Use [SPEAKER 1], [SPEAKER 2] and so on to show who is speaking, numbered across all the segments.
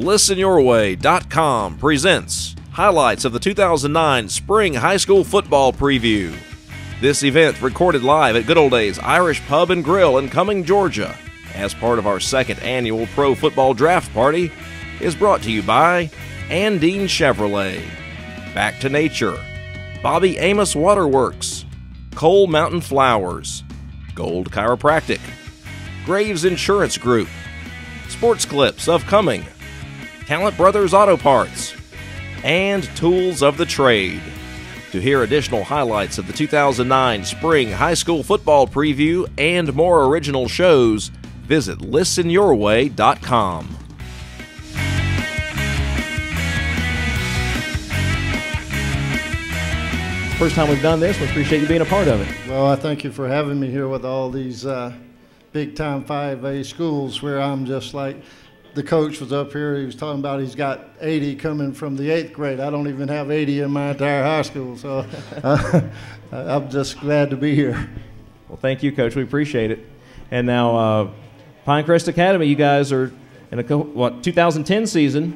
[SPEAKER 1] ListenYourWay.com presents highlights of the 2009 Spring High School Football Preview. This event, recorded live at Good Old Days Irish Pub and Grill in Cumming, Georgia, as part of our second annual Pro Football Draft Party, is brought to you by Andine Chevrolet, Back to Nature, Bobby Amos Waterworks, Coal Mountain Flowers, Gold Chiropractic, Graves Insurance Group, Sports Clips of Cumming, Talent Brothers Auto Parts, and Tools of the Trade. To hear additional highlights of the 2009 Spring High School Football Preview and more original shows, visit ListenYourWay.com.
[SPEAKER 2] First time we've done this, we appreciate you being a part of it.
[SPEAKER 3] Well, I thank you for having me here with all these big-time 5A schools where I'm just like, the coach was up here, he was talking about he's got 80 coming from the 8th grade. I don't even have 80 in my entire high school, so I'm just glad to be here.
[SPEAKER 2] Well, thank you, Coach. We appreciate it. And now, Pinecrest Academy, you guys are in a 2010 season.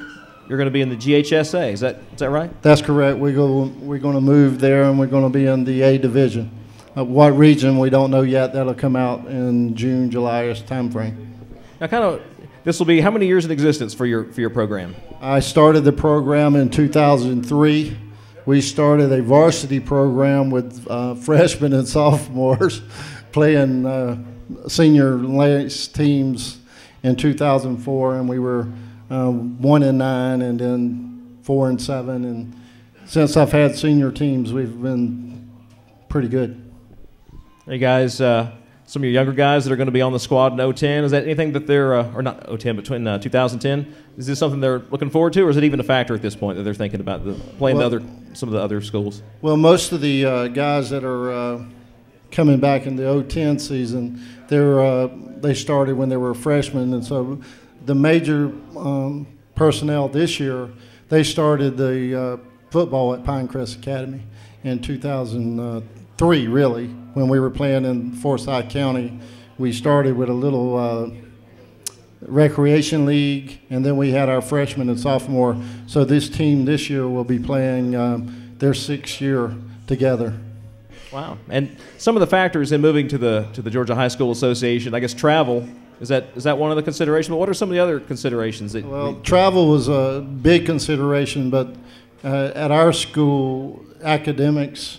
[SPEAKER 2] You're going to be in the GHSA. Is that right?
[SPEAKER 3] That's correct. We're going to move there, and we're going to be in the A division. What region we don't know yet. That'll come out in June, July-ish timeframe.
[SPEAKER 2] Now, this will be how many years in existence for your program?
[SPEAKER 3] I started the program in 2003. We started a varsity program with freshmen and sophomores playing senior teams in 2004, and we were 1-9 and then 4-7. And since I've had senior teams, we've been pretty good.
[SPEAKER 2] Hey guys, some of your younger guys that are going to be on the squad in 010, is that anything that they're, or not 010, but 2010, is this something they're looking forward to, or is it even a factor at this point that they're thinking about playing some of the other schools?
[SPEAKER 3] Well, most of the guys that are coming back in the 010 season, they started when they were freshmen, and so the major personnel this year, they started the football at Pinecrest Academy in 2003, really. When we were playing in Forsyth County, we started with a little recreation league, and then we had our freshman and sophomore. So this team this year will be playing their 6th year together.
[SPEAKER 2] Wow! And some of the factors in moving to the Georgia High School Association, I guess travel, is that one of the considerations? But what are some of the other considerations?
[SPEAKER 3] Well, travel was a big consideration, but at our school, academics,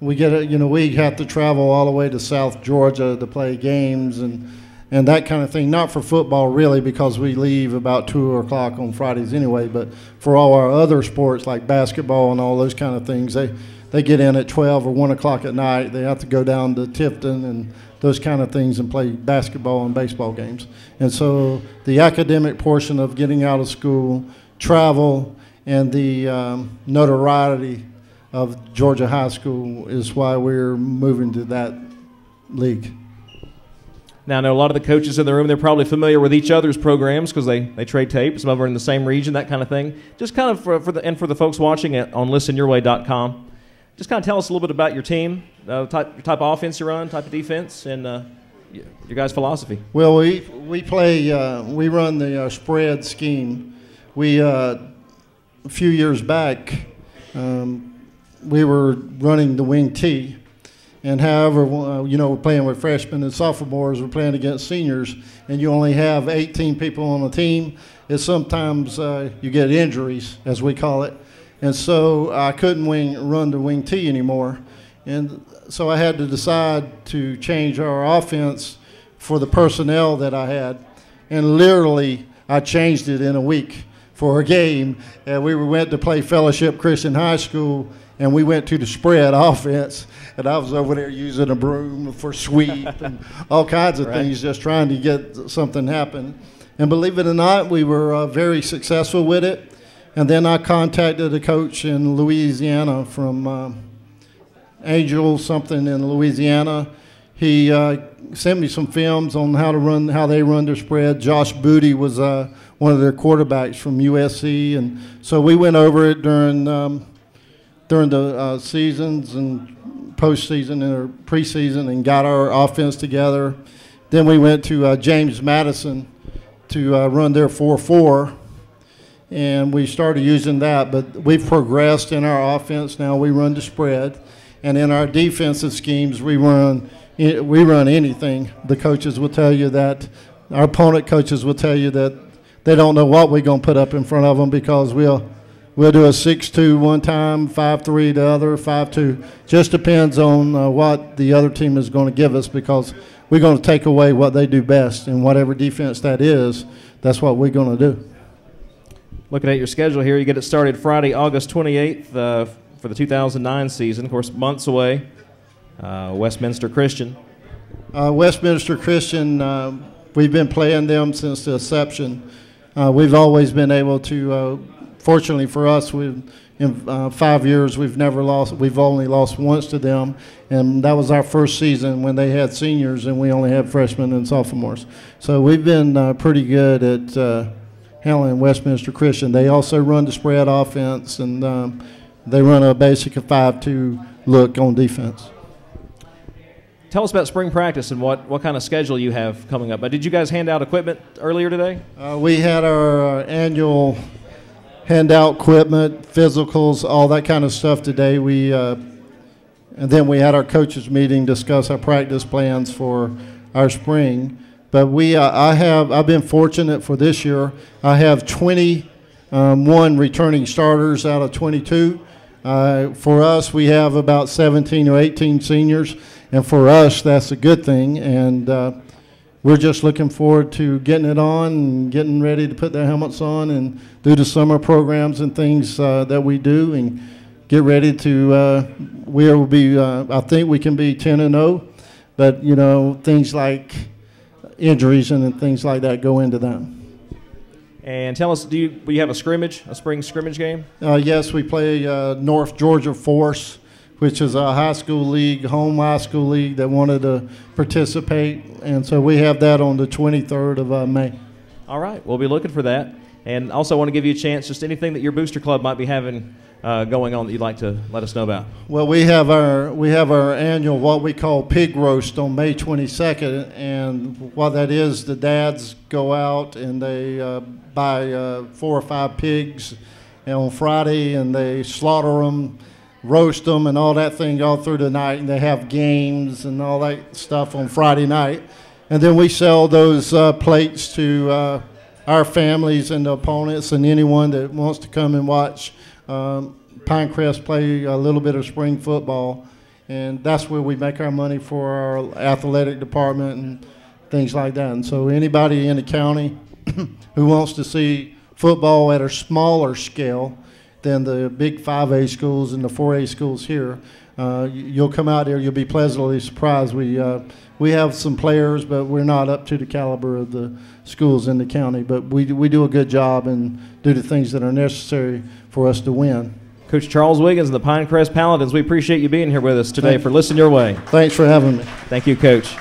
[SPEAKER 3] we have to travel all the way to South Georgia to play games and that kind of thing. Not for football, really, because we leave about 2 o'clock on Fridays anyway, but for all our other sports like basketball and all those kind of things, they get in at 12 or 1 o'clock at night. They have to go down to Tifton and those kind of things and play basketball and baseball games. And so the academic portion of getting out of school, travel, and the notoriety of Georgia High School is why we're moving to that league.
[SPEAKER 2] Now, I know a lot of the coaches in the room, they're probably familiar with each other's programs because they trade tape. Some of them are in the same region, that kind of thing. Just kind of for the folks watching it on listenyourway.com, just kind of tell us a little bit about your team, type of offense you run, type of defense, and your guys' philosophy.
[SPEAKER 3] Well, we run the spread scheme. A few years back, we were running the wing T, and however, we're playing with freshmen and sophomores, we're playing against seniors, and you only have 18 people on the team. It's sometimes you get injuries, as we call it, and so I couldn't run the wing T anymore, and so I had to decide to change our offense for the personnel that I had, and literally I changed it in a week for a game, and we went to play Fellowship Christian High School, and we went to the spread offense, and I was over there using a broom for sweep and all kinds of things, just trying to get something happen. And believe it or not, we were very successful with it. And then I contacted a coach in Louisiana from Angel something in Louisiana. He sent me some films on how they run their spread. Josh Booty was one of their quarterbacks from USC, and so we went over it during the seasons and postseason or preseason and got our offense together. Then we went to James Madison to run their 4-4, and we started using that. But we've progressed in our offense. Now we run the spread, and in our defensive schemes, we run anything. The coaches will tell you that. Our opponent coaches will tell you that they don't know what we're going to put up in front of them, because we'll do a 6-2 one time, 5-3 the other, 5-2. Just depends on what the other team is going to give us, because we're going to take away what they do best, and whatever defense that is, that's what we're going to do.
[SPEAKER 2] Looking at your schedule here, you get it started Friday, August 28th for the 2009 season. Of course, months away. Westminster Christian.
[SPEAKER 3] Westminster Christian, we've been playing them since the inception. We've always been able to, fortunately for us, in 5 years we've never lost. We've only lost once to them, and that was our first season when they had seniors and we only had freshmen and sophomores. So we've been pretty good at handling Westminster Christian. They also run the spread offense, and they run a basic 5-2 look on defense.
[SPEAKER 2] Tell us about spring practice and what kind of schedule you have coming up. Did you guys hand out equipment earlier today?
[SPEAKER 3] We had our annual handout equipment, physicals, all that kind of stuff today. And then we had our coaches meeting, discuss our practice plans for our spring. But I've been fortunate for this year. I have 21 returning starters out of 22. For us, we have about 17 or 18 seniors, and for us, that's a good thing. And we're just looking forward to getting it on and getting ready to put their helmets on and do the summer programs and things that we do, and get ready to. We will be. I think we can be 10-0, but things like injuries and things like that go into that.
[SPEAKER 2] And tell us, do you have a spring scrimmage game?
[SPEAKER 3] Yes, we play North Georgia Force, which is a high school league, home high school league that wanted to participate. And so we have that on the 23rd of May.
[SPEAKER 2] All right, we'll be looking for that. And also want to give you a chance, just anything that your booster club might be having going on that you'd like to let us know about.
[SPEAKER 3] Well, we have our annual, what we call pig roast, on May 22nd. And what that is, the dads go out and they buy 4 or 5 pigs on Friday, and they slaughter them, roast them, and all that thing all through the night, and they have games and all that stuff on Friday night. And then we sell those plates to our families and the opponents and anyone that wants to come and watch Pinecrest play a little bit of spring football. And that's where we make our money for our athletic department and things like that. And so anybody in the county who wants to see football at a smaller scale than the big 5A schools and the 4A schools here, you'll come out there, you'll be pleasantly surprised. We have some players, but we're not up to the caliber of the schools in the county. But we do a good job and do the things that are necessary for us to win.
[SPEAKER 2] Coach Charles Wiggins and the Pinecrest Paladins, we appreciate you being here with us today for Listen Your Way.
[SPEAKER 3] Thanks for having me.
[SPEAKER 2] Thank you, Coach.